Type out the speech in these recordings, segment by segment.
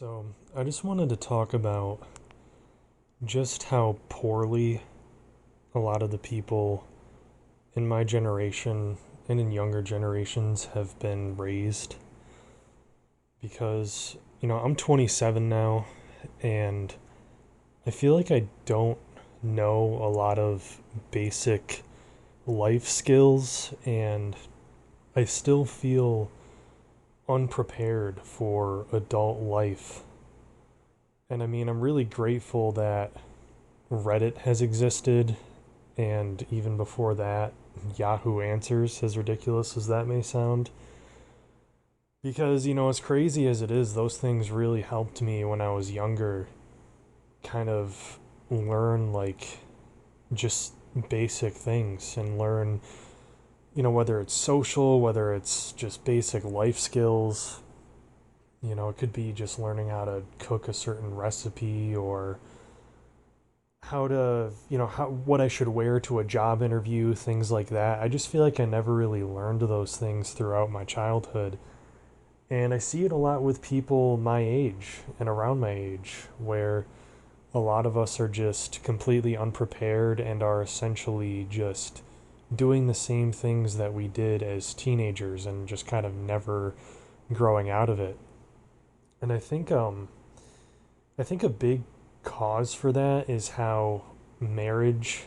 So, I just wanted to talk about just how poorly a lot of the people in my generation and in younger generations have been raised. Because, I'm 27 now, and I feel like I don't know a lot of basic life skills, and I still feel unprepared for adult life. And I mean, I'm really grateful that Reddit has existed, and even before that, Yahoo Answers, as ridiculous as that may sound. Because, as crazy as it is, those things really helped me when I was younger kind of learn, like, just basic things and learn, whether it's social, whether it's just basic life skills. It could be just learning how to cook a certain recipe or how to, what I should wear to a job interview, things like that. I just feel like I never really learned those things throughout my childhood. And I see it a lot with people my age and around my age, where a lot of us are just completely unprepared and are essentially just doing the same things that we did as teenagers and just kind of never growing out of it. And I think a big cause for that is how marriage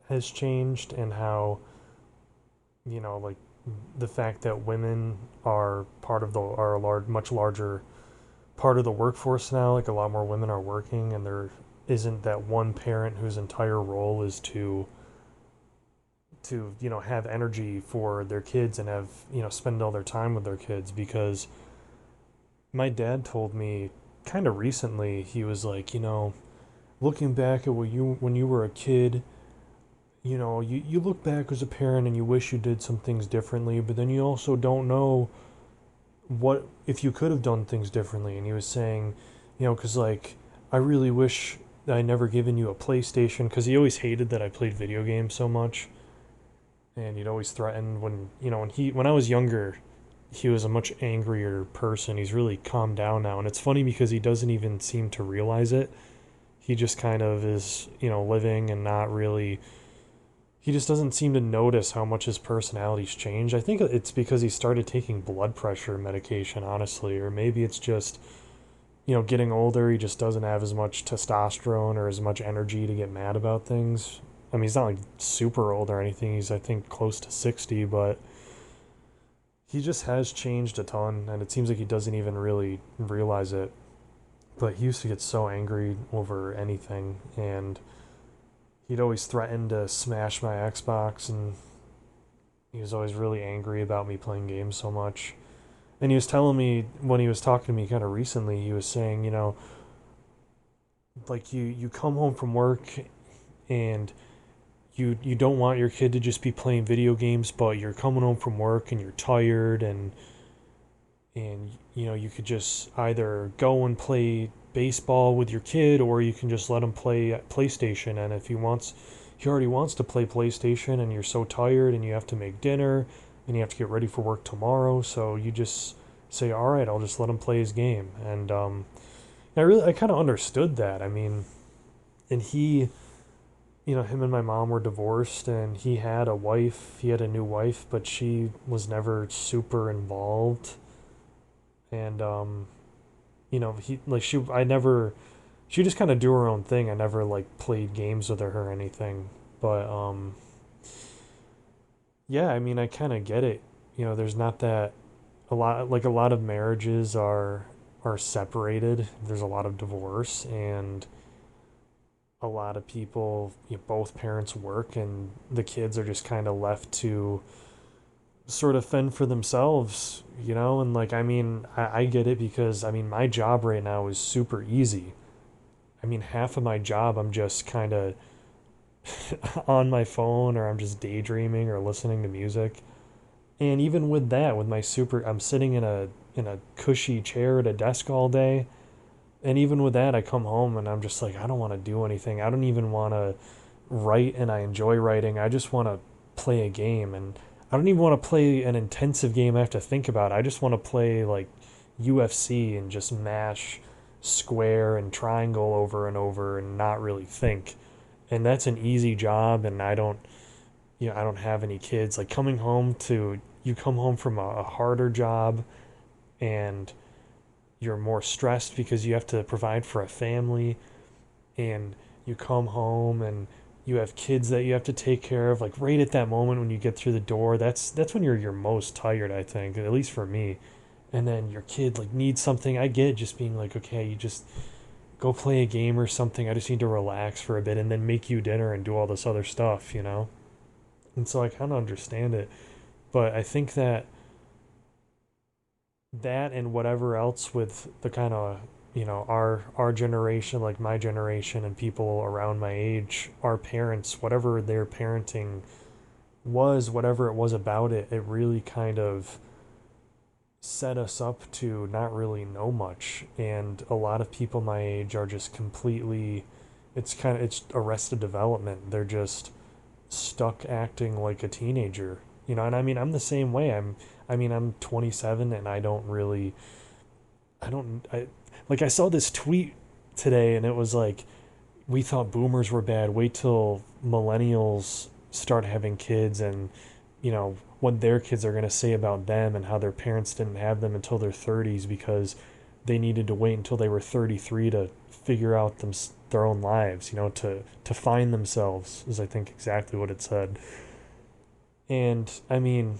has changed and how, like the fact that women are part of the are a much larger part of the workforce now. Like a lot more women are working, and there isn't that one parent whose entire role is to have energy for their kids and have spend all their time with their kids. Because my dad told me kind of recently, he was like, looking back at when you were a kid, you look back as a parent and you wish you did some things differently, but then you also don't know what if you could have done things differently. And he was saying, because like I really wish that I never given you a PlayStation, because he always hated that I played video games so much, and he'd always threaten when I was younger. He was a much angrier person. He's really calmed down now, and it's funny because he doesn't even seem to realize it. He just kind of is, living and not really. He just doesn't seem to notice how much his personality's changed. I think it's because he started taking blood pressure medication, honestly, or maybe it's just, getting older. He just doesn't have as much testosterone or as much energy to get mad about things. I mean, he's not like super old or anything. He's, I think, close to 60, but he just has changed a ton, and it seems like he doesn't even really realize it. But he used to get so angry over anything, and he'd always threaten to smash my Xbox, and he was always really angry about me playing games so much. And he was telling me, when he was talking to me kind of recently, he was saying, like you come home from work and you don't want your kid to just be playing video games, but you're coming home from work and you're tired, and you could just either go and play baseball with your kid, or you can just let him play PlayStation. And if he already wants to play PlayStation, and you're so tired and you have to make dinner and you have to get ready for work tomorrow, so you just say, all right, I'll just let him play his game. And I kind of understood that. I mean, and him and my mom were divorced, and he had a new wife, but she was never super involved. And she just kind of do her own thing. I never like played games with her or anything. But yeah, I mean, I kind of get it. There's not that a lot of marriages are separated. There's a lot of divorce, and a lot of people, both parents work, and the kids are just kind of left to sort of fend for themselves, and like, I mean, I get it, because I mean, my job right now is super easy. I mean, half of my job I'm just kind of on my phone, or I'm just daydreaming or listening to music. And even with that, with my super, I'm sitting in a cushy chair at a desk all day. And even with that, I come home and I'm just like, I don't want to do anything. I don't even want to write, and I enjoy writing. I just want to play a game, and I don't even want to play an intensive game I have to think about. I just want to play like UFC and just mash square and triangle over and over and not really think. And that's an easy job, and I don't have any kids. Like coming home to you come home from a harder job, and you're more stressed because you have to provide for a family, and you come home and you have kids that you have to take care of. Like right at that moment when you get through the door, that's when you're most tired, I think, at least for me. And then your kid like needs something. I get just being like, okay, you just go play a game or something. I just need to relax for a bit and then make you dinner and do all this other stuff, you know? And so I kind of understand it. But I think that and whatever else with the kind of, our generation, like my generation and people around my age, our parents, whatever their parenting was, whatever it was about it, it really kind of set us up to not really know much. And a lot of people my age are just completely, it's arrested development. They're just stuck acting like a teenager, and I mean I'm the same way. I'm 27, and I like I saw this tweet today, and it was like, we thought boomers were bad, wait till millennials start having kids, and what their kids are going to say about them and how their parents didn't have them until their 30s because they needed to wait until they were 33 to figure out their own lives, to find themselves, is I think exactly what it said. And I mean,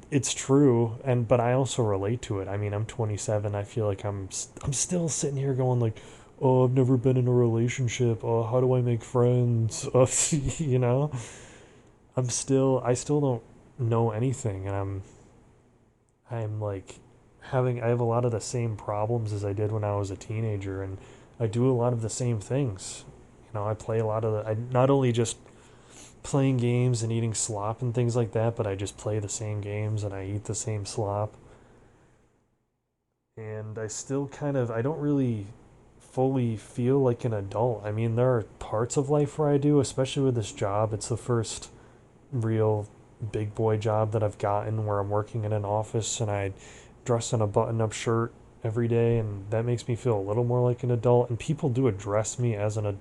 it's true, but I also relate to it. I mean, I'm 27. I feel like I'm still sitting here going like, oh, I've never been in a relationship. Oh, how do I make friends? you know, I still don't know anything, and I'm like I have a lot of the same problems as I did when I was a teenager, and I do a lot of the same things. I play a lot of I not only just playing games and eating slop and things like that, but I just play the same games and I eat the same slop. And I still I don't really fully feel like an adult. I mean, there are parts of life where I do, especially with this job. It's the first real big boy job that I've gotten where I'm working in an office and I dress in a button up shirt every day, and that makes me feel a little more like an adult. And people do address me as an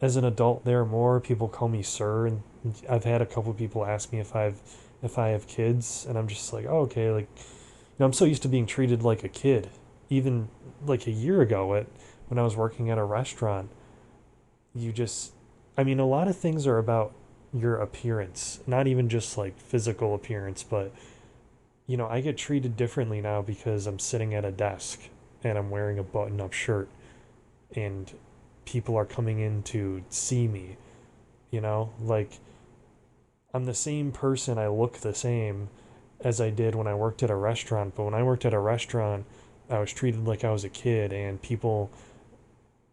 adult there more. People call me sir, and I've had a couple of people ask me if I have kids, and I'm just like, oh, okay, like, I'm so used to being treated like a kid. Even like a year ago when I was working at a restaurant, you just I mean, a lot of things are about your appearance, not even just like physical appearance, but I get treated differently now because I'm sitting at a desk and I'm wearing a button-up shirt, and people are coming in to see me, like I'm the same person, I look the same as I did when I worked at a restaurant, but when I worked at a restaurant, I was treated like I was a kid, and people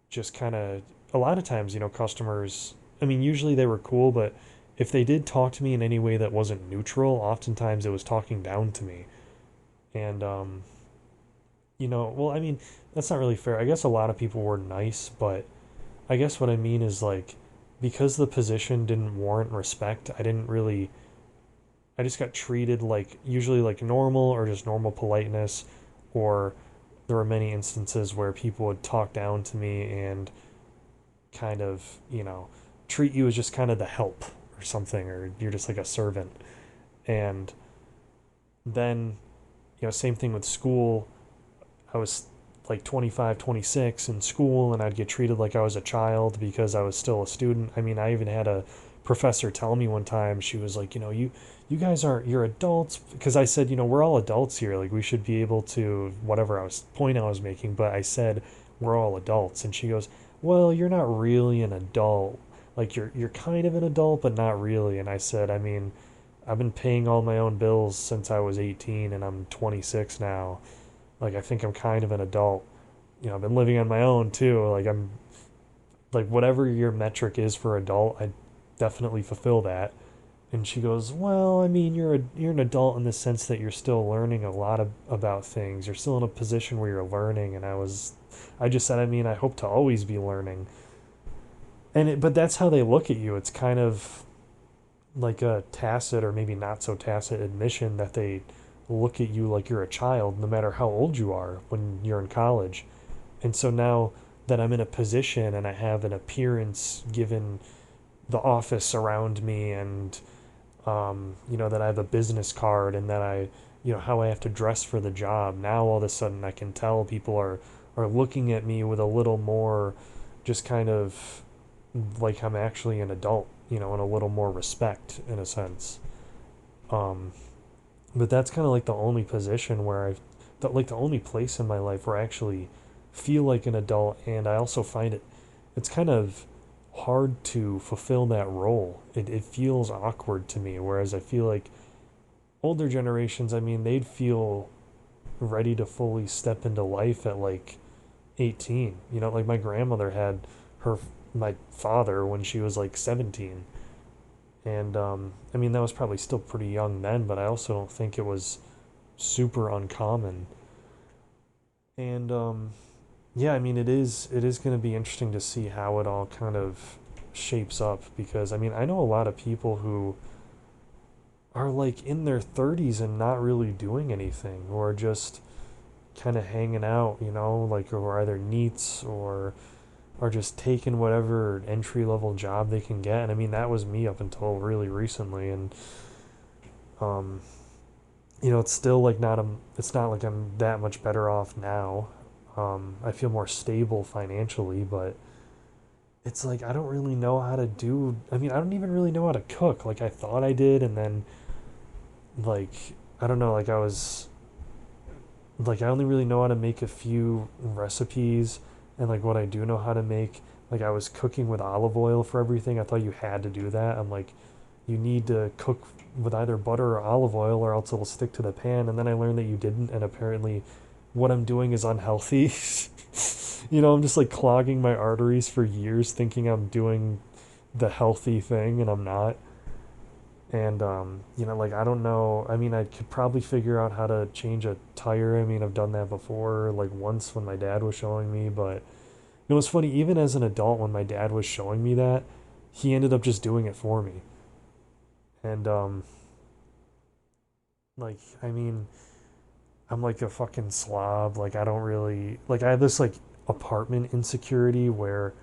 just kind of, a lot of times, customers, I mean, usually they were cool, but if they did talk to me in any way that wasn't neutral, oftentimes it was talking down to me. And, well, I mean, that's not really fair. I guess a lot of people were nice, but I guess what I mean is like, because the position didn't warrant respect, I just got treated like, usually like normal or just normal politeness, or there were many instances where people would talk down to me and kind of, treat you as just kind of the help or something, or you're just like a servant. And then, same thing with school. I was like 25, 26 in school, and I'd get treated like I was a child because I was still a student. I mean, I even had a professor tell me one time, she was like, you guys aren't, you're adults. Because I said, we're all adults here. Like, we should be able to, whatever point I was making, but I said, we're all adults. And she goes, well, you're not really an adult. Like, you're kind of an adult, but not really. And I said, I mean, I've been paying all my own bills since I was 18, and I'm 26 now. Like, I think I'm kind of an adult. I've been living on my own too. Like, I'm like, whatever your metric is for adult, I definitely fulfill that. And she goes, well, I mean, you're an adult in the sense that you're still learning a lot about things. You're still in a position where you're learning. And I just said, I mean, I hope to always be learning. But that's how they look at you. It's kind of like a tacit or maybe not so tacit admission that they look at you like you're a child no matter how old you are when you're in college. And so now that I'm in a position and I have an appearance given the office around me, and that I have a business card, and that how I have to dress for the job. Now all of a sudden I can tell people are looking at me with a little more, just kind of like I'm actually an adult, and a little more respect in a sense. Um, but that's kind of like the only position where like the only place in my life where I actually feel like an adult, and I also find it's kind of hard to fulfill that role. It feels awkward to me, whereas I feel like older generations, I mean, they'd feel ready to fully step into life at like 18. Like my grandmother had her my father when she was like 17. And I mean, that was probably still pretty young then, but I also don't think it was super uncommon. And yeah, I mean, it is going to be interesting to see how it all kind of shapes up, because I mean, I know a lot of people who are like in their 30s and not really doing anything, or just kind of hanging out, like, or either neats or are just taking whatever entry level job they can get. And I mean, that was me up until really recently. And um it's still like it's not like I'm that much better off now. I feel more stable financially, but it's like I don't really know how to do. I mean, I don't even really know how to cook. Like I thought I did, and then like I don't know, like I only really know how to make a few recipes, and like what I do know how to make, like I was cooking with olive oil for everything. I thought you had to do that. I'm like, you need to cook with either butter or olive oil or else it'll stick to the pan. And then I learned that you didn't, and apparently what I'm doing is unhealthy. I'm just like clogging my arteries for years thinking I'm doing the healthy thing and I'm not. And like I don't know. I mean, I could probably figure out how to change a tire. I mean, I've done that before, like once when my dad was showing me. But it's funny. Even as an adult, when my dad was showing me that, he ended up just doing it for me. And like I mean, I'm like a fucking slob. Like I don't really like. I have this like apartment insecurity where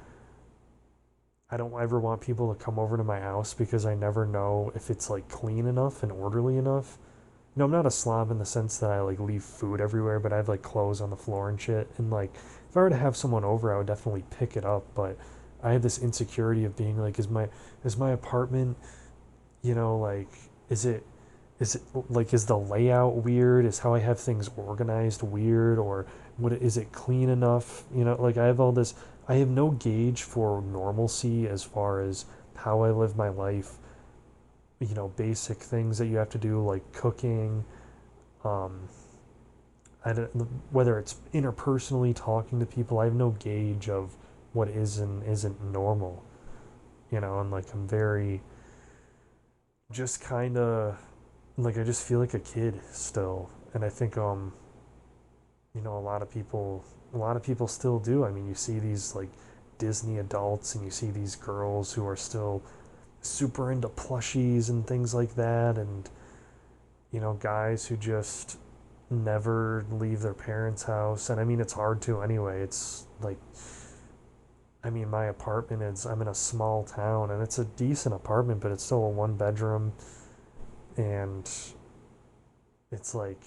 I don't ever want people to come over to my house because I never know if it's like clean enough and orderly enough. I'm not a slob in the sense that I like leave food everywhere, but I have like clothes on the floor and shit. And like, if I were to have someone over, I would definitely pick it up. But I have this insecurity of being like, is my apartment, like, is it is the layout weird? Is how I have things organized weird? Or is it clean enough? Like I have all this. I have no gauge for normalcy as far as how I live my life. Basic things that you have to do like cooking. Um, I don't, whether it's interpersonally talking to people, I have no gauge of what is and isn't normal. And like I'm very just kind of like I just feel like a kid still. And I think a lot of people still do. I mean, you see these like Disney adults, and you see these girls who are still super into plushies and things like that, and guys who just never leave their parents' house. And I mean, it's hard to anyway. It's like, I mean, my apartment is, I'm in a small town, and it's a decent apartment, but it's still a one bedroom, and it's like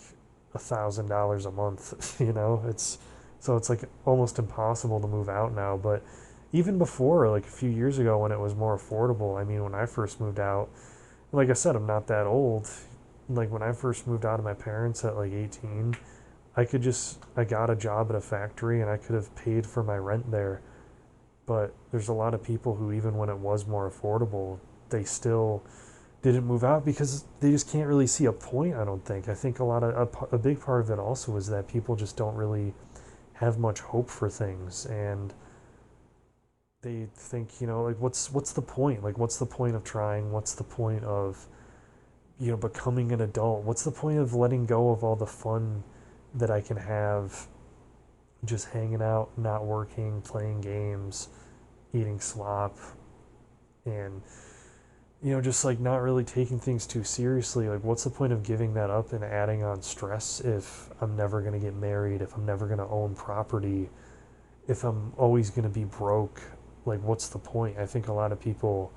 $1,000 a month. It's like almost impossible to move out now. But even before, like a few years ago when it was more affordable, I mean, when I first moved out, like I said, I'm not that old. Like when I first moved out of my parents at like 18, I got a job at a factory, and I could have paid for my rent there. But there's a lot of people who, even when it was more affordable, they still didn't move out because they just can't really see a point. I don't think. I think a big part of it also is that people just don't really have much hope for things, and they think, like what's the point? Like what's the point of trying? What's the point of becoming an adult? What's the point of letting go of all the fun that I can have just hanging out, not working, playing games, eating slop, and just like not really taking things too seriously. Like, what's the point of giving that up and adding on stress if I'm never going to get married, if I'm never going to own property, if I'm always going to be broke? Like, what's the point? I think a lot of people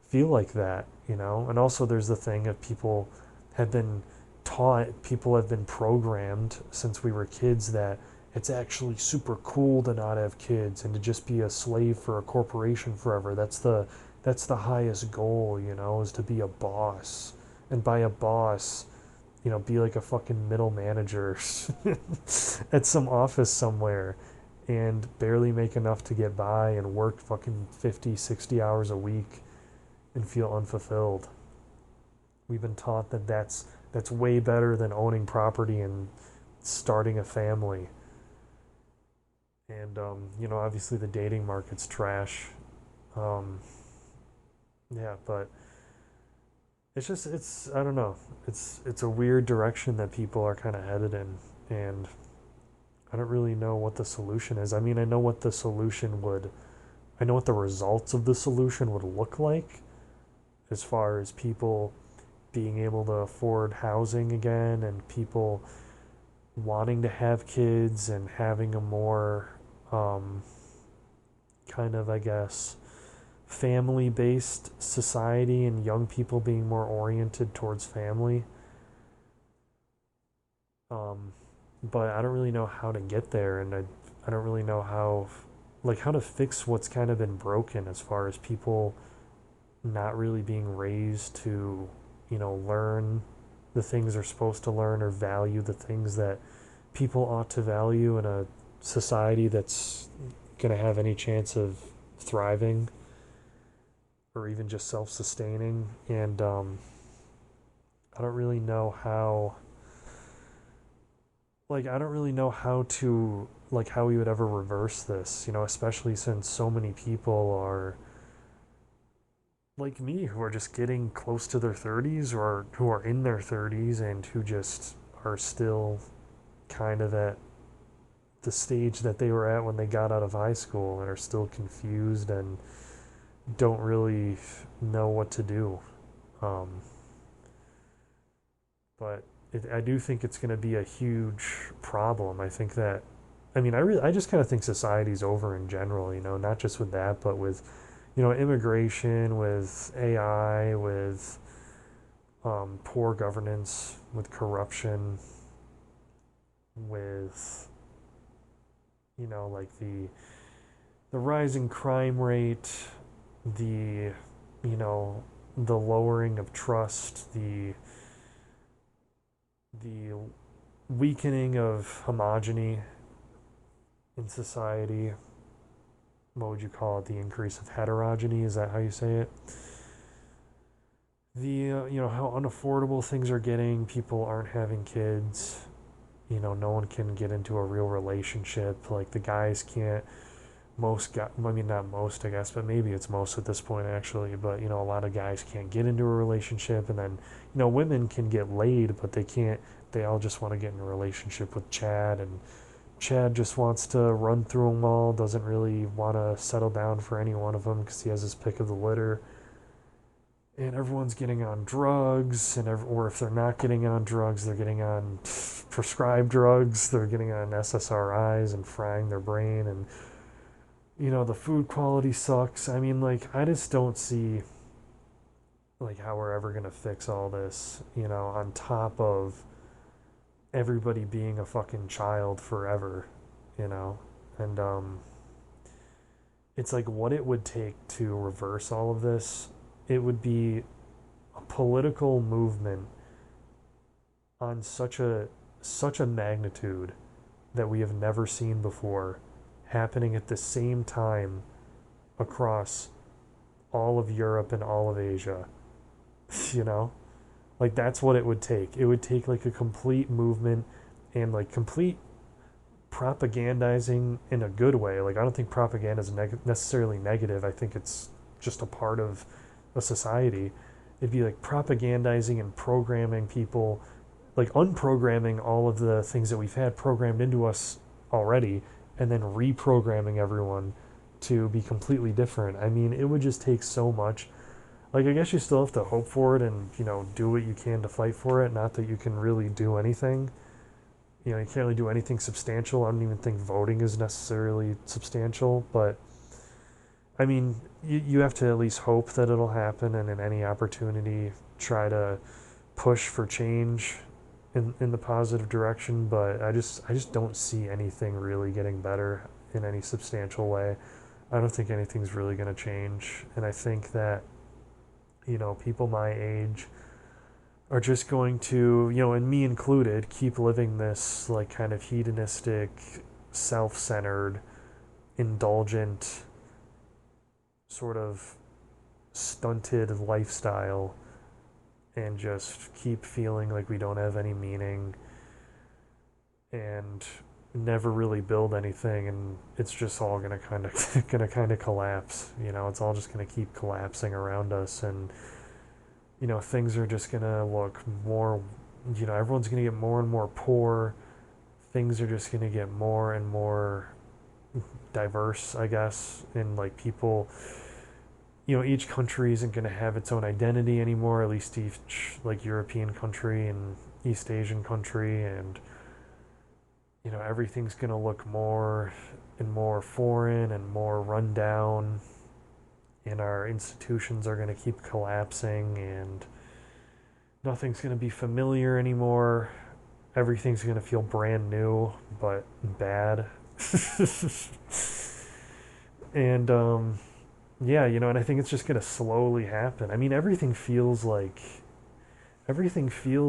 feel like that. And also, there's the thing of have been people have been programmed since we were kids that it's actually super cool to not have kids and to just be a slave for a corporation forever. That's the highest goal, is to be a boss. And by a boss, be like a fucking middle manager at some office somewhere and barely make enough to get by and work fucking 50, 60 hours a week and feel unfulfilled. We've been taught that that's way better than owning property and starting a family. And obviously the dating market's trash. Um, yeah, but it's I don't know. It's a weird direction that people are kind of headed in, and I don't really know what the solution is. I mean, I know what the results of the solution would look like, as far as people being able to afford housing again and people wanting to have kids and having a more um, kind of, I guess, family based society and young people being more oriented towards family. Um, but I don't really know how to get there, and I don't really know how to fix what's kind of been broken as far as people not really being raised to, learn the things they're supposed to learn or value the things that people ought to value in a society that's going to have any chance of thriving or even just self-sustaining. And I don't really know how I don't really know how we would ever reverse this, especially since so many people are like me who are just getting close to their 30s or who are in their 30s and who just are still kind of at the stage that they were at when they got out of high school and are still confused and don't really know what to do. Um, but I do think it's going to be a huge problem. I think that, I just kind of think society's over in general, not just with that, but with, immigration, with AI, with poor governance, with corruption, with, like the rising crime rate, the, the lowering of trust, the weakening of homogeny in society. What would you call it? The increase of heterogeny, is that how you say it? The how unaffordable things are getting. People aren't having kids. No one can get into a real relationship. Like, the guys can't. Most guys, I mean, not most, I guess, but maybe it's most at this point actually. But a lot of guys can't get into a relationship, and then women can get laid, but they can't. They all just want to get in a relationship with Chad, and Chad just wants to run through them all. Doesn't really want to settle down for any one of them because he has his pick of the litter. And everyone's getting on drugs, or if they're not getting on drugs, they're getting on prescribed drugs. They're getting on SSRIs and frying their brain, and the food quality sucks. I mean, I just don't see how we're ever gonna fix all this. On top of everybody being a fucking child forever. You know, and it's like what it would take to reverse all of this. It would be a political movement on such a magnitude that we have never seen before, happening at the same time across all of Europe and all of Asia. you know? That's what it would take. It would take a complete movement and complete propagandizing in a good way. I don't think propaganda is necessarily negative. I think it's just a part of a society. It'd be propagandizing and programming people, unprogramming all of the things that we've had programmed into us already, and then reprogramming everyone to be completely different. I mean, it would just take so much. like, I guess you still have to hope for it and, do what you can to fight for it. Not that you can really do anything. You can't really do anything substantial. I don't even think voting is necessarily substantial, but I mean, you have to at least hope that it'll happen, and in any opportunity, try to push for change in the positive direction. But I just don't see anything really getting better in any substantial way. I don't think anything's really going to change, and I think that people my age are just going to, and me included, keep living this like kind of hedonistic, self-centered, indulgent, sort of stunted lifestyle, and just keep feeling like we don't have any meaning and never really build anything, and it's just all gonna kind of collapse. It's all just gonna keep collapsing around us, and things are just gonna look more, everyone's gonna get more and more poor. Things are just gonna get more and more diverse, I guess, and like people, each country isn't going to have its own identity anymore, at least each like European country and East Asian country, and everything's going to look more and more foreign and more run down, and our institutions are going to keep collapsing, and nothing's going to be familiar anymore. Everything's going to feel brand new but bad. And yeah, and I think it's just going to slowly happen. I mean, everything feels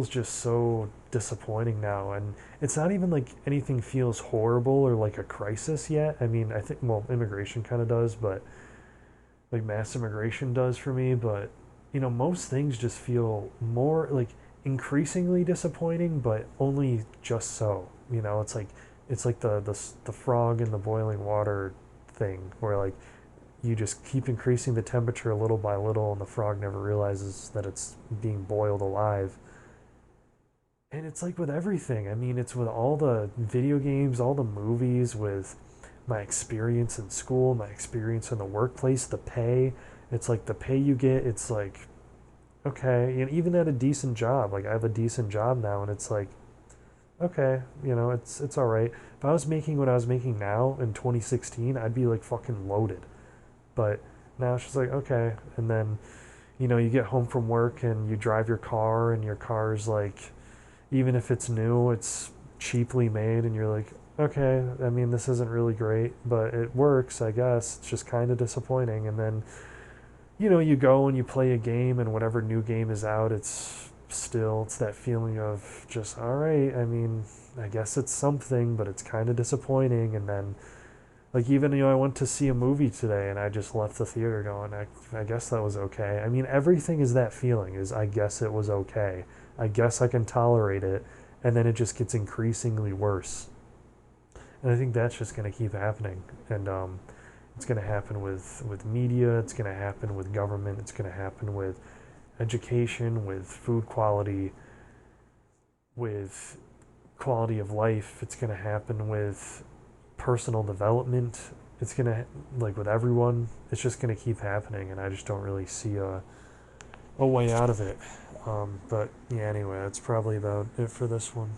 just so disappointing now, and it's not even like anything feels horrible or like a crisis yet. I mean, I think, well, immigration kind of does, but like mass immigration does for me, but most things just feel more like increasingly disappointing, but only just so. It's like the frog in the boiling water thing, where like you just keep increasing the temperature little by little, and the frog never realizes that it's being boiled alive. And it's like with everything. I mean, it's with all the video games, all the movies, with my experience in school, my experience in the workplace, the pay. It's like the pay you get, it's like, okay, and even at a decent job, like I have a decent job now, and it's like, okay, it's all right. If I was making what I was making now in 2016, I'd be like fucking loaded. But now it's just like, okay. And then, you get home from work and you drive your car, and your car's like, even if it's new, it's cheaply made, and you're like, okay, I mean, this isn't really great, but it works, I guess. It's just kind of disappointing. And then, you go and you play a game, and whatever new game is out, it's that feeling of just, all right, I mean, I guess it's something, but it's kind of disappointing. And then, like, even, I went to see a movie today, and I just left the theater going, I guess that was okay. I mean, everything is that feeling, is I guess it was okay. I guess I can tolerate it. And then it just gets increasingly worse. And I think that's just going to keep happening. And it's going to happen with media. It's going to happen with government. It's going to happen with education, with food quality, with quality of life. It's going to happen with personal development. It's going to, like with everyone, it's just going to keep happening. And I just don't really see a way out of it. But yeah, anyway, that's probably about it for this one.